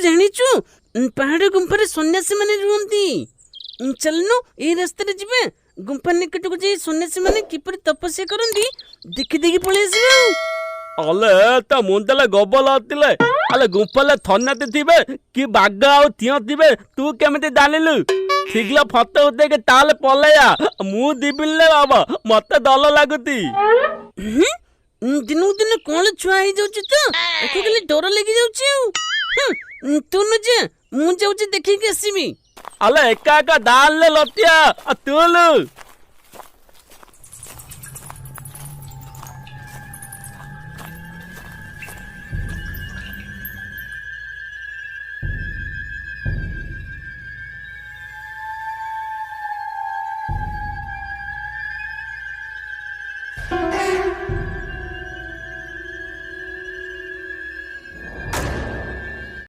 ଜାଣିଛୁ ପାହାଡ଼ ଗୁମ୍ଫାରେ ସନ୍ନ୍ୟାସୀ ମାନେ ରୁହନ୍ତି। ଚାଲୁନୁ ଏଇ ରାସ୍ତାରେ ଯିବା। ଗୁମ୍ଫା ନିକଟକୁ ଯାଇ ସନ୍ନ୍ୟାସୀ ମାନେ କିପରି ତପସ୍ୟା କରନ୍ତି ଦେଖିଦେଇକି ପଳେଇ ଆସିବା। ಅಲ್ಲೇ ತ ಮುಂದೆಲ್ಲ ಗೊಬ್ಬಲ ಹತ್ತಿಲೆ ಅಲ್ಲ ಗುಂಪಲ್ಲೇ ಥನ್ನತಿ ଥିବେ କି ବାଘ ଆଉ ଥିଅ ଥିବେ ତୁ କେମିତି ଜାଣିଲୁ? ଶୀଘ୍ର ଫଟୋ ଉଠେଇକି ତାହେଲେ ପଳେୟା। ମୁଁ ଦିବିଲେ ବାବା ମତେ ଡର ଲାଗୁଛି। ଦିନକୁ ଦିନ କଣ ଛୁଆ ହେଇଯାଉଛି ତ ଆକୁ ଖାଲି ଡର ଲାଗି ଯାଉଛି ଆଉ। ତୁ ନ ଯା, ମୁଁ ଯାଉଛି ଦେଖିକି ଆସିବି। ಅಲ್ಲ ಎಕ್ಕ ಎಕ್ಕ ದಾನ್ಲೆ ಲೊಟ್ಟಿಯ ತೂಲು